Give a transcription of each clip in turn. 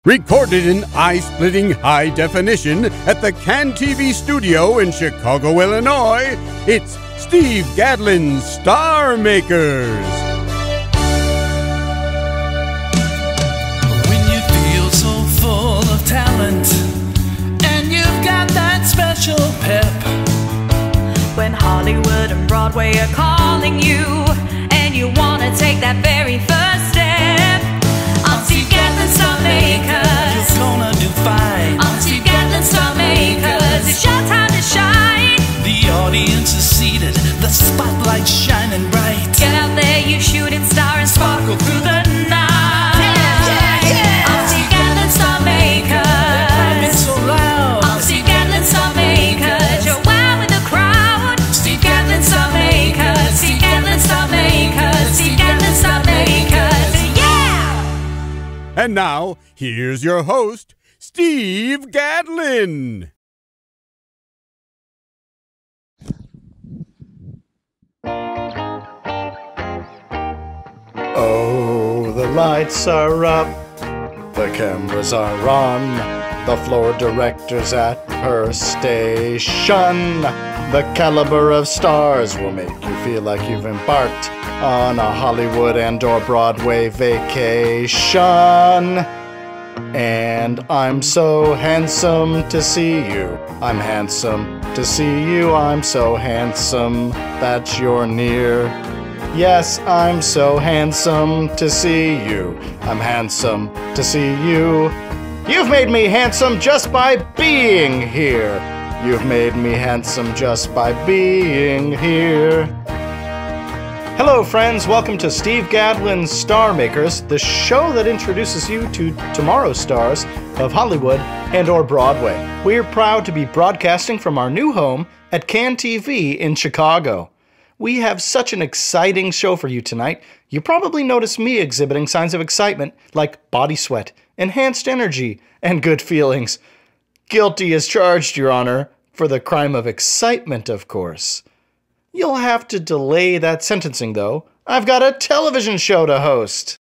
Recorded in eye-splitting high definition at the Can TV studio in Chicago, Illinois, it's Steve Gadlin's Star Makers. When you feel so full of talent and you've got that special pep, when Hollywood and Broadway are calling you and you want to take that very first step, I'm Steve Gadlin Star Makers. you're gonna do fine. I'm Steve Gadlin Star Makers. It's your time to shine. The audience is seated, the spotlight's shining bright. Get out there, you shooting star, and sparkle through the night. Yeah. I'm Steve Gadlin Star Makers. It's so loud. I'm Steve Gadlin Star Makers. You're wow with the crowd. Steve Gadlin Star Makers. Steve Gadlin Star Makers. Steve Gadlin Star Makers. Yeah! And now, here's your host, Steve Gadlin. Oh, the lights are up, the cameras are on, the floor director's at her station. The caliber of stars will make you feel like you've embarked on a Hollywood and/or Broadway vacation. And I'm so handsome to see you. I'm handsome to see you. I'm so handsome that you're near. Yes, I'm so handsome to see you. I'm handsome to see you. You've made me handsome just by being here. You've made me handsome just by being here. Hello, friends. Welcome to Steve Gadlin's Star Makers, the show that introduces you to tomorrow's stars of Hollywood and/or Broadway. We're proud to be broadcasting from our new home at Can TV in Chicago. We have such an exciting show for you tonight. You probably noticed me exhibiting signs of excitement like body sweat, enhanced energy, and good feelings. Guilty as charged, Your Honor, for the crime of excitement, of course. You'll have to delay that sentencing, though. I've got a television show to host.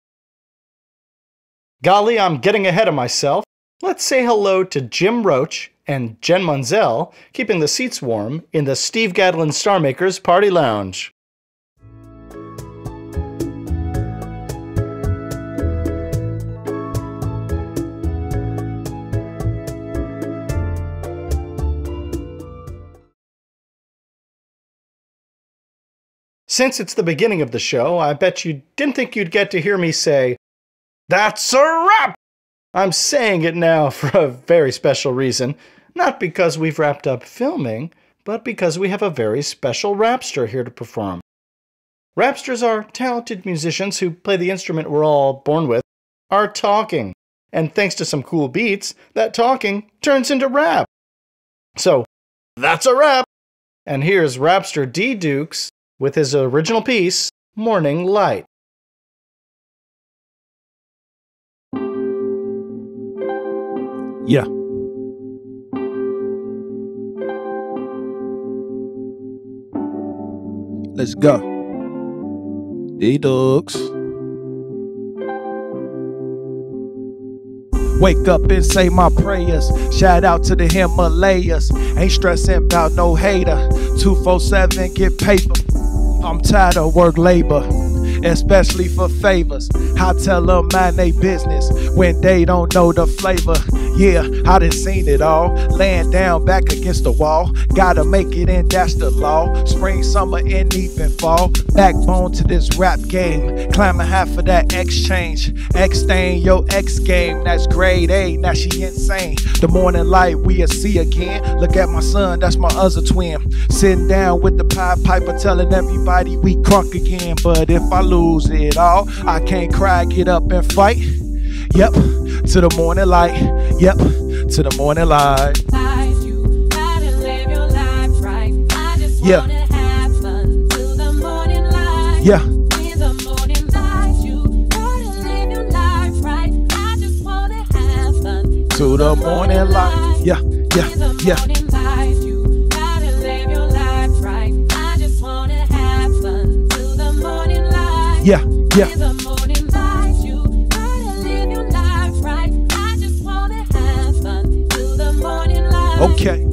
Golly, I'm getting ahead of myself. Let's say hello to Jim Roche and Jen Munzell, keeping the seats warm in the Steve Gadlin Star Makers Party Lounge. Since it's the beginning of the show, I bet you didn't think you'd get to hear me say, "That's a wrap!" I'm saying it now for a very special reason. Not because we've wrapped up filming, but because we have a very special rapster here to perform. Rapsters are talented musicians who play the instrument we're all born with, are talking. And thanks to some cool beats, that talking turns into rap. So, that's a wrap! And here's Rapster D. Dukes with his original piece, Morning Light. Yeah. Let's go. D-Ducks. Wake up and say my prayers. Shout out to the Himalayas. Ain't stressing about no hater. 247 get paper. I'm tired of work labor, especially for favors. I tell them mind they business when they don't know the flavor. Yeah, I done seen it all. Laying down back against the wall. Gotta make it and that's the law. Spring, summer, and even fall. Backbone to this rap game. Climbing half of that exchange. X-stain your X game. That's grade A, now she insane. The morning light we'll see again. Look at my son, that's my other twin. Sitting down with the Pied Piper telling everybody we crunk again. But if I lose it all, I can't cry, get up and fight. Yep, to the morning light. Yep, to the morning light. You gotta live your life right. I just Yeah. wanna have fun till the morning light. Yeah. In the morning light, you gotta live your life right. I just wanna have fun To the morning light. Yeah, yeah, In the yeah. morning light, you gotta live your life right. I just wanna have fun till the morning light. Yeah, yeah. In the morning light, you gotta live your life right. I just Okay.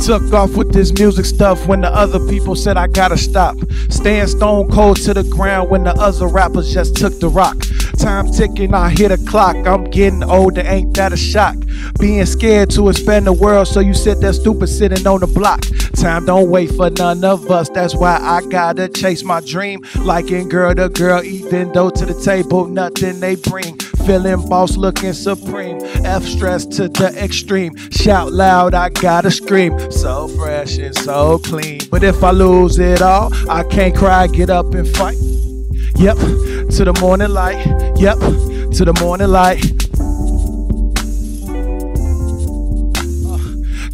Took off with this music stuff when the other people said I gotta stop. Staying stone cold to the ground when the other rappers just took the rock. Time ticking, I hit a clock. I'm getting older, ain't that a shock? Being scared to expand the world, so you sit there stupid sitting on the block. Time don't wait for none of us, that's why I gotta chase my dream. Like in girl to girl, even though to the table nothing they bring. Feeling boss, looking supreme. F stress to the extreme. Shout loud, I gotta scream. So fresh and so clean. But if I lose it all, I can't cry, get up and fight. Yep, to the morning light. Yep, to the morning light.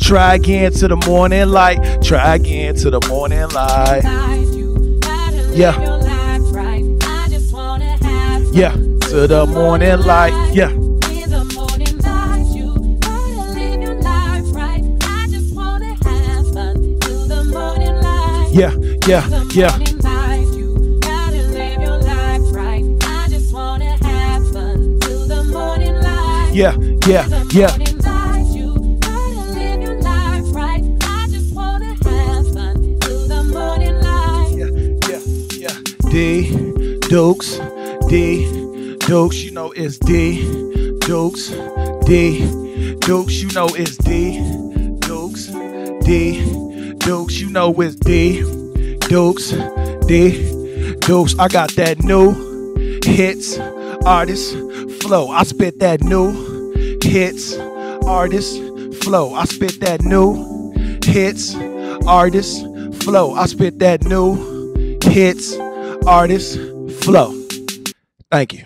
Try again to the morning light. Try again to the morning light. Yeah. Yeah, to the morning light. Yeah. Yeah, yeah, yeah. Yeah, yeah, yeah. D, Dukes, D, Dukes, you know it's D, Dukes, D, Dukes, you know it's D, Dukes, D, Dukes, you know it's D, Dukes, D, Dukes. I got that new hits, artist, flow. I spit that new hits, artist, flow. I spit that new hits, artist, flow. I spit that new hits, artist, flow. Thank you.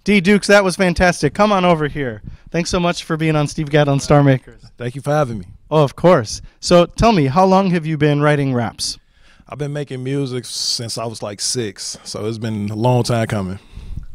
D Dukes, that was fantastic. Come on over here. Thanks so much for being on Steve Gadlin Star Makers. Thank you for having me. Oh, of course. So tell me, how long have you been writing raps? I've been making music since I was like 6, so it's been a long time coming.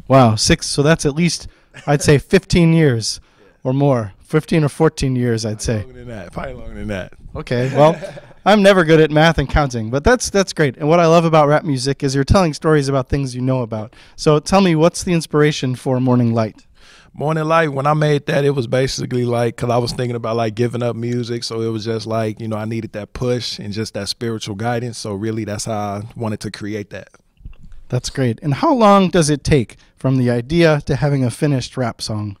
Wow, 6. So that's at least, I'd say 15 years or more. 15 or 14 years, I'd say. Longer than that. Probably longer than that. Okay, well, I'm never good at math and counting, but that's great. And what I love about rap music is you're telling stories about things you know about. So tell me, what's the inspiration for Morning Light? Morning Light, when I made that, it was basically like, because I was thinking about like giving up music, so it was just like, you know, I needed that push and just that spiritual guidance, so really that's how I wanted to create that. That's great. And how long does it take from the idea to having a finished rap song?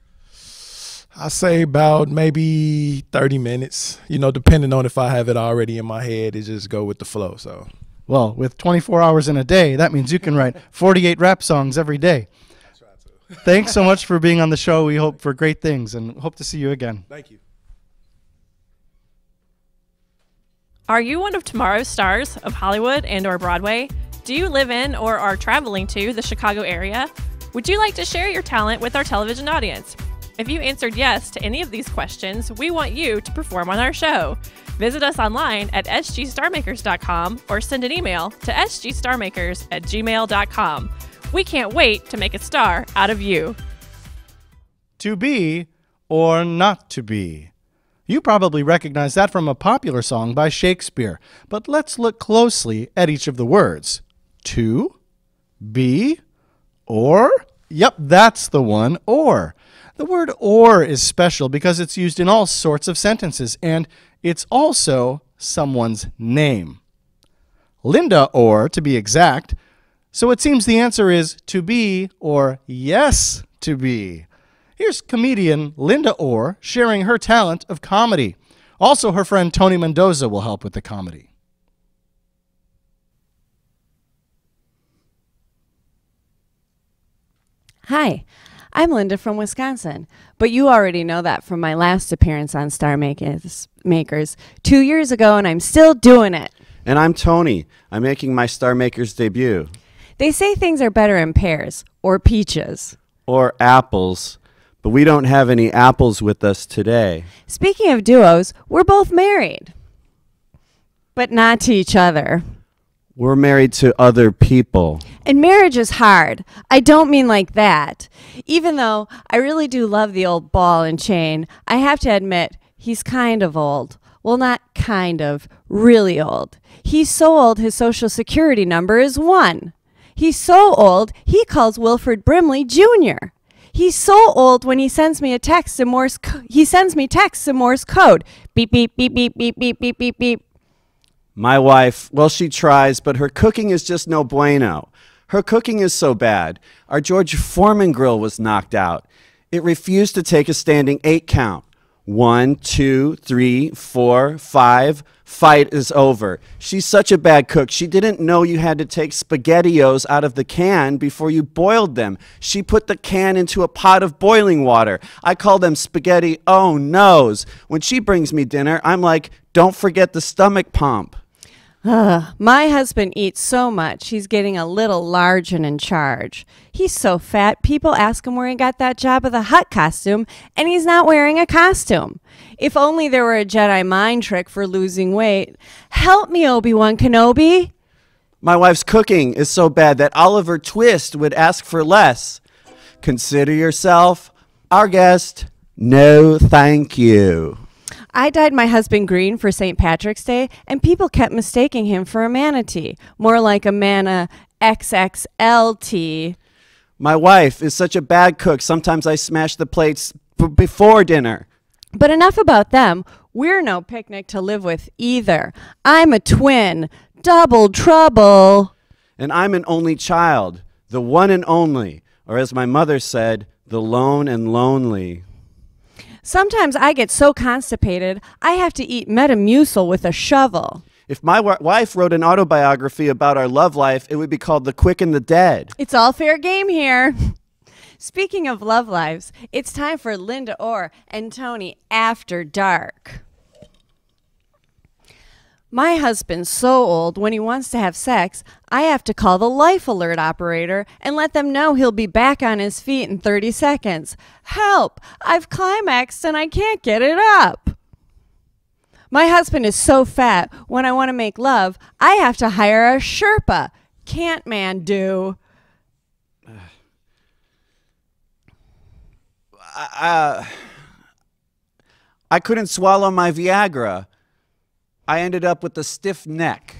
I say about maybe 30 minutes, you know, depending on if I have it already in my head, it just go with the flow. So, well, with 24 hours in a day, that means you can write 48 rap songs every day. That's right. Thanks so much for being on the show. We hope for great things and hope to see you again. Thank you. Are you one of tomorrow's stars of Hollywood and or Broadway? Do you live in or are traveling to the Chicago area? Would you like to share your talent with our television audience? If you answered yes to any of these questions, we want you to perform on our show. Visit us online at sgstarmakers.com or send an email to sgstarmakers@gmail.com. We can't wait to make a star out of you. To be or not to be. You probably recognize that from a popular song by Shakespeare, but let's look closely at each of the words. To, be, or. Yep, that's the one, or. The word or is special because it's used in all sorts of sentences, and it's also someone's name. Linda Orr, to be exact. So it seems the answer is to be or yes to be. Here's comedian Linda Orr sharing her talent of comedy. Also, her friend Tony Mendoza will help with the comedy. Hi. I'm Linda from Wisconsin, but you already know that from my last appearance on Star Makers 2 years ago, and I'm still doing it. And I'm Tony. I'm making my Star Makers debut. They say things are better in pears or peaches. Or apples, but we don't have any apples with us today. Speaking of duos, we're both married, but not to each other. We're married to other people. And marriage is hard. I don't mean like that. Even though I really do love the old ball and chain, I have to admit he's kind of old. Well, not kind of, really old. He's so old his social security number is 1. He's so old, he calls Wilford Brimley Jr. He's so old when he sends me a text in Morse he sends me texts in Morse code. Beep, beep, beep, beep, beep, beep, beep, beep, beep. My wife, well, she tries, but her cooking is just no bueno. Her cooking is so bad. Our George Foreman grill was knocked out. It refused to take a standing 8 count. 1, 2, 3, 4, 5. Fight is over. She's such a bad cook. She didn't know you had to take SpaghettiOs out of the can before you boiled them. She put the can into a pot of boiling water. I call them spaghetti oh-no's. When she brings me dinner, I'm like, don't forget the stomach pump. My husband eats so much, he's getting a little large and in charge. He's so fat, people ask him where he got that Jabba the Hutt costume, and he's not wearing a costume. If only there were a Jedi mind trick for losing weight. Help me, Obi-Wan Kenobi. My wife's cooking is so bad that Oliver Twist would ask for less. Consider yourself our guest. No, thank you. I dyed my husband green for St. Patrick's Day, and people kept mistaking him for a manatee, more like a manna XXLT. My wife is such a bad cook. Sometimes I smash the plates before dinner. But enough about them. We're no picnic to live with either. I'm a twin. Double trouble. And I'm an only child, the one and only, or as my mother said, the lone and lonely. Sometimes I get so constipated, I have to eat Metamucil with a shovel. If my wife wrote an autobiography about our love life, it would be called The Quick and the Dead. It's all fair game here. Speaking of love lives, it's time for Linda Orr and Tony After Dark. My husband's so old, when he wants to have sex, I have to call the life alert operator and let them know he'll be back on his feet in 30 seconds. Help! I've climaxed and I can't get it up. My husband is so fat, when I want to make love, I have to hire a Sherpa. Can't man do. I couldn't swallow my Viagra. I ended up with a stiff neck.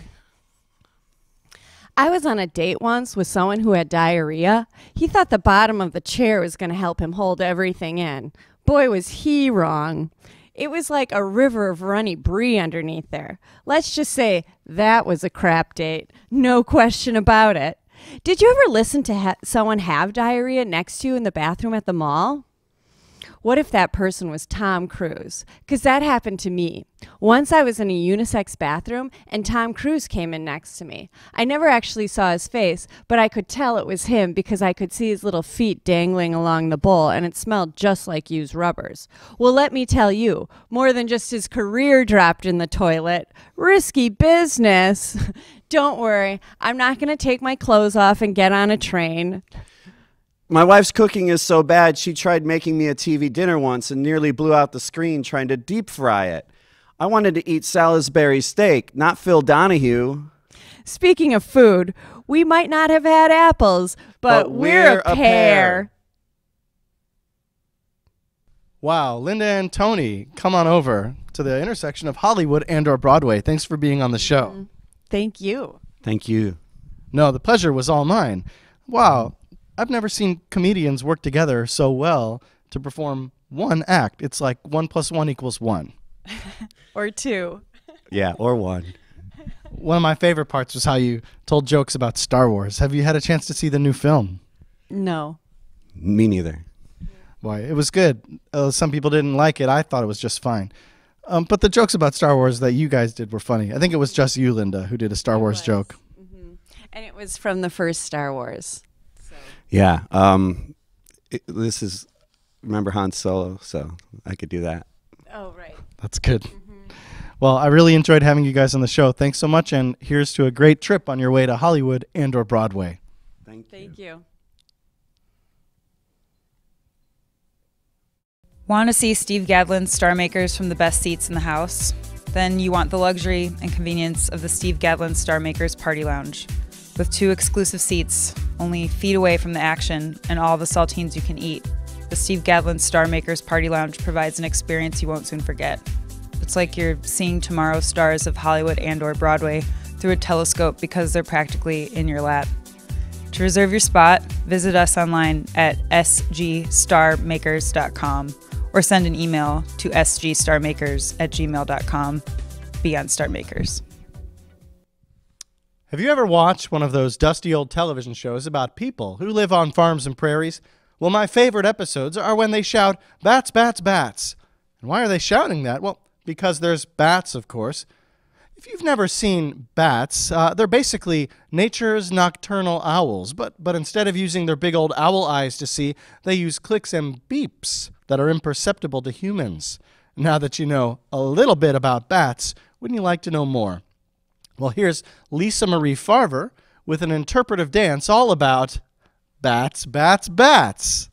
I was on a date once with someone who had diarrhea. He thought the bottom of the chair was going to help him hold everything in. Boy, was he wrong. It was like a river of runny brie underneath there. Let's just say that was a crap date. No question about it. Did you ever listen to someone have diarrhea next to you in the bathroom at the mall? What if that person was Tom Cruise? Because that happened to me. Once I was in a unisex bathroom and Tom Cruise came in next to me. I never actually saw his face, but I could tell it was him because I could see his little feet dangling along the bowl and it smelled just like used rubbers. Well, let me tell you, more than just his career dropped in the toilet. Risky business. Don't worry, I'm not going to take my clothes off and get on a train. My wife's cooking is so bad, she tried making me a TV dinner once and nearly blew out the screen trying to deep fry it. I wanted to eat Salisbury steak, not Phil Donahue. Speaking of food, we might not have had apples, but we're a pair. Wow, Linda and Tony, come on over to the intersection of Hollywood and/or Broadway. Thanks for being on the show. Thank you. Thank you. No, the pleasure was all mine. Wow, I've never seen comedians work together so well to perform one act. It's like 1 + 1 = 1. Or 2. Yeah, or 1. One of my favorite parts was how you told jokes about Star Wars. Have you had a chance to see the new film? No. Me neither. Boy, it was good. Some people didn't like it. I thought it was just fine. But the jokes about Star Wars that you guys did were funny. I think it was just you, Linda, who did a Star Wars joke. Mm-hmm. And it was from the first Star Wars. So. Yeah. This is, remember Han Solo, so I could do that. Oh, right. That's good. Mm-hmm. Well, I really enjoyed having you guys on the show. Thanks so much, and here's to a great trip on your way to Hollywood and/or Broadway. Thank you. Want to see Steve Gadlin's Star Makers from the best seats in the house? Then you want the luxury and convenience of the Steve Gadlin Star Makers Party Lounge. With 2 exclusive seats, only feet away from the action and all the saltines you can eat, the Steve Gadlin Star Makers Party Lounge provides an experience you won't soon forget. It's like you're seeing tomorrow's stars of Hollywood and/or Broadway through a telescope because they're practically in your lap. To reserve your spot, visit us online at sgstarmakers.com or send an email to sgstarmakers@gmail.com. Beyond Star Makers. Have you ever watched one of those dusty old television shows about people who live on farms and prairies? Well, my favorite episodes are when they shout, "Bats, bats, bats." And why are they shouting that? Well, because there's bats, of course. If you've never seen bats, they're basically nature's nocturnal owls, but instead of using their big old owl eyes to see, they use clicks and beeps that are imperceptible to humans. Now that you know a little bit about bats, wouldn't you like to know more? Well, here's Lisa Farver with an interpretive dance all about bats, bats, bats.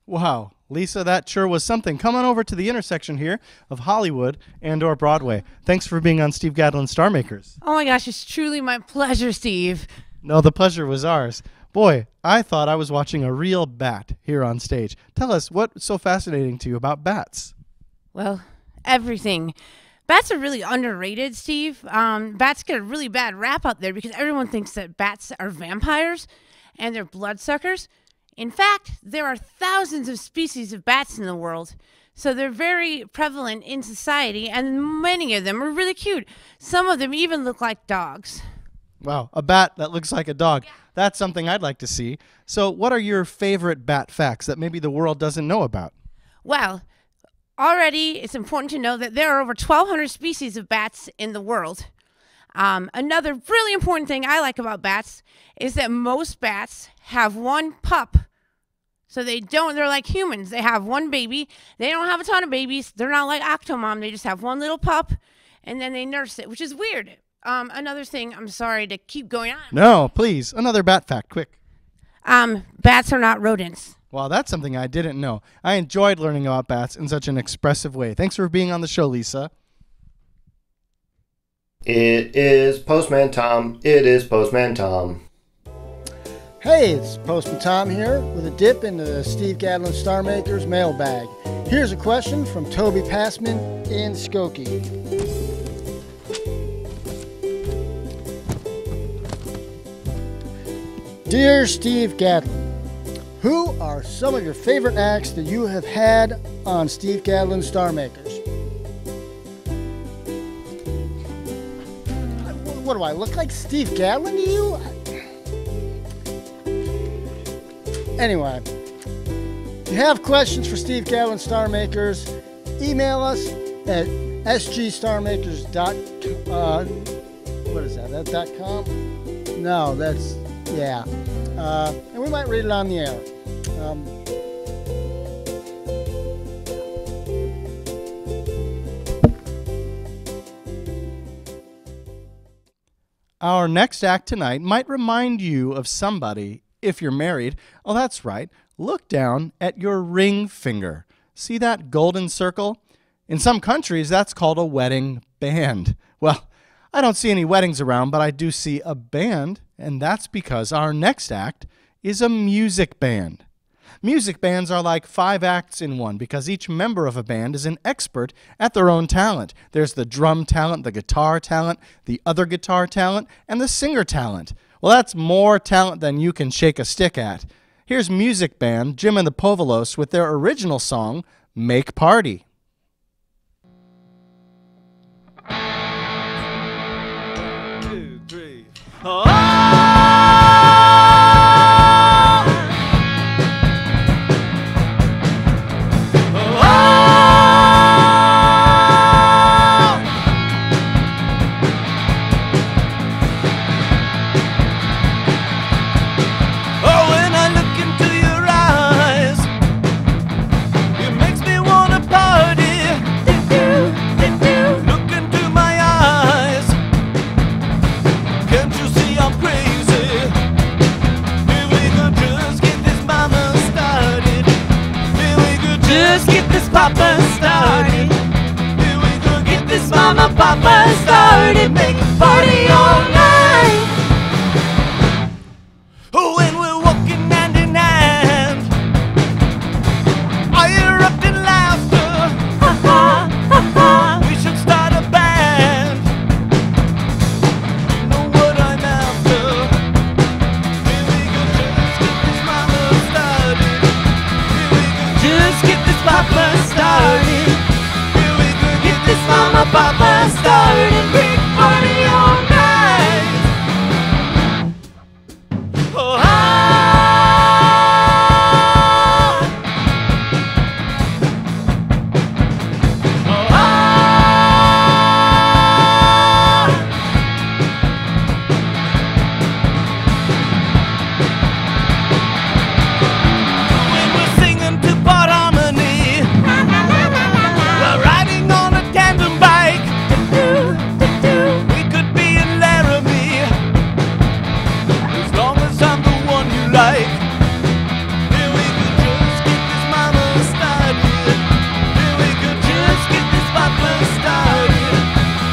Wow, Lisa, that sure was something. Come on over to the intersection here of Hollywood and or Broadway. Thanks for being on Steve Gadlin Star Makers. Oh my gosh, it's truly my pleasure, Steve. No, the pleasure was ours. Boy, I thought I was watching a real bat here on stage. Tell us, what's so fascinating to you about bats? Well, everything. Bats are really underrated, Steve. Bats get a really bad rap out there because everyone thinks that bats are vampires and they're bloodsuckers. In fact, there are thousands of species of bats in the world, so they're very prevalent in society, and many of them are really cute. Some of them even look like dogs. Wow, a bat that looks like a dog. Yeah. That's something I'd like to see. So what are your favorite bat facts that maybe the world doesn't know about? Well, already it's important to know that there are over 1,200 species of bats in the world. Another really important thing I like about bats is that most bats have one pup. So they're like humans. They have one baby. They don't have a ton of babies. They're not like Octomom. They just have one little pup, and then they nurse it, which is weird. Another thing, I'm sorry to keep going on. No, please, another bat fact, quick. Bats are not rodents. Well, that's something I didn't know. I enjoyed learning about bats in such an expressive way. Thanks for being on the show, Lisa. It is Postman Tom. It is Postman Tom. Hey, it's Postman Tom here with a dip into the Steve Gadlin Star Makers mailbag. Here's a question from Toby Passman in Skokie. Dear Steve Gadlin, who are some of your favorite acts that you have had on Steve Gadlin Star Makers? What do I look like, Steve Gadlin to you? Anyway, if you have questions for Steve Gadlin Star Makers, email us at what is that? That .com? No, that's, yeah. And we might read it on the air. Our next act tonight might remind you of somebody if you're married. Oh, that's right. Look down at your ring finger. See that golden circle? In some countries, that's called a wedding band. Well, I don't see any weddings around, but I do see a band, and that's because our next act is a music band. Music bands are like 5 acts in one because each member of a band is an expert at their own talent. There's the drum talent, the guitar talent, the other guitar talent, and the singer talent. Well, that's more talent than you can shake a stick at. Here's music band Jim and the Povolos with their original song, Make Party. 1, 2, 3. Papa started. Here we go, get this mama papa started. Make a party all night. When we're walking hand in hand, I erupt in laughter. Ha ha, ha ha. We should start a band. You know what I'm after. Here we go, just get this mama started. Here we go, Just get this papa started. here we go, Get this mama papa started. Big party all night. Oh, when we're singing to part harmony, we're riding on a tandem bike. We could be in Laramie, as long as I'm the one you like. Here we go, just get this mama started. Here we go, just get this papa started.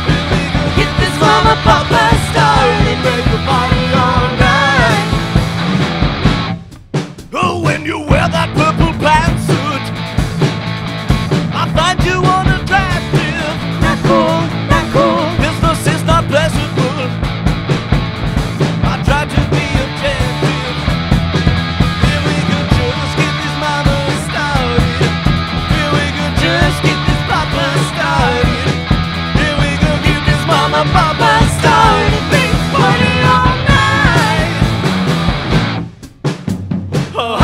Here we go, Get this mama papa started. break the party all night. Oh, when you wear that purple pantsuit, I find you unattractive. Not cool, not cool. Business is not pleasurable. I try to be objective. Here we go, just get this mama started. Here we go, just get this papa started. Here we go, get this mama papa started. Big party all night. Oh,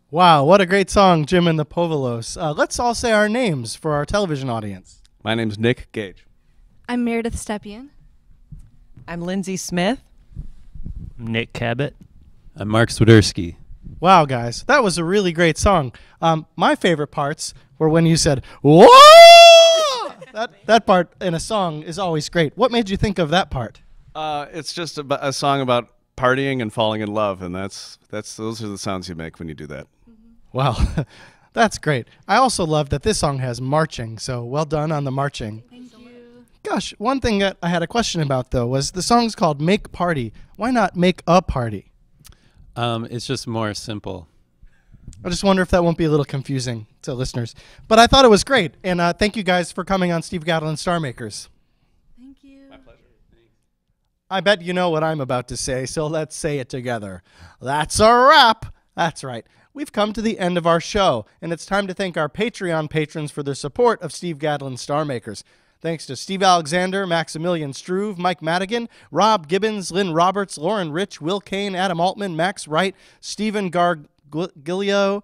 Wow, what a great song, Jim and the Povolos. Let's all say our names for our television audience. My name's Nick Gage. I'm Meredith Stepien. I'm Lindsay Smith. Nick Cabot. I'm Mark Swiderski. Wow, guys, that was a really great song. My favorite parts were when you said, "Whoa!" that part in a song is always great. What made you think of that part? It's just a song about partying and falling in love, and those are the sounds you make when you do that. Wow, that's great. I also love that this song has marching, so well done on the marching. Thank you. Gosh, one thing that I had a question about, though, was the song's called Make Party. Why not Make a Party? It's just more simple. I just wonder if that won't be a little confusing to listeners. But I thought it was great, and thank you guys for coming on Steve Gadlin Star Makers. Thank you. My pleasure. Thanks. I bet you know what I'm about to say, so let's say it together. That's a wrap. That's right. We've come to the end of our show, and it's time to thank our Patreon patrons for their support of Steve Gadlin Star Makers. Thanks to Steve Alexander, Maximilian Struve, Mike Madigan, Rob Gibbons, Lynn Roberts, Lauren Rich, Will Kane, Adam Altman, Max Wright, Stephen Gargilio,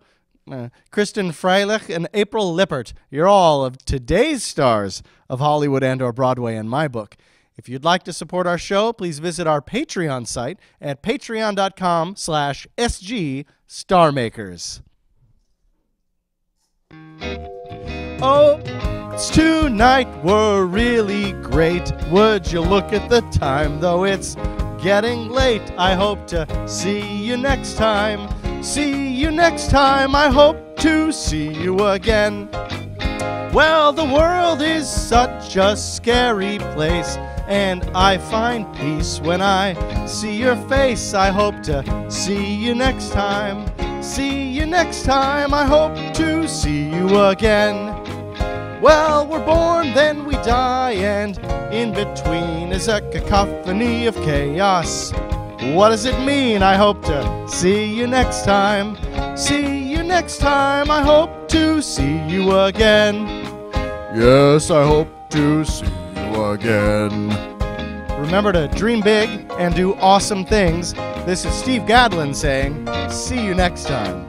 Kristen Freilich, and April Lippert. You're all of today's stars of Hollywood and/or Broadway in my book. If you'd like to support our show, please visit our Patreon site at patreon.com/SGStarmakers. Oh, tonight were really great. Would you look at the time, though it's getting late. I hope to see you next time. See you next time. I hope to see you again. Well, the world is such a scary place, and I find peace when I see your face. I hope to see you next time. See you next time. I hope to see you again. Well, we're born, then we die, and in between is a cacophony of chaos. What does it mean? I hope to see you next time. See you next time. I hope to see you again. Yes, I hope to see you again. Remember to dream big and do awesome things. This is Steve Gadlin saying, see you next time.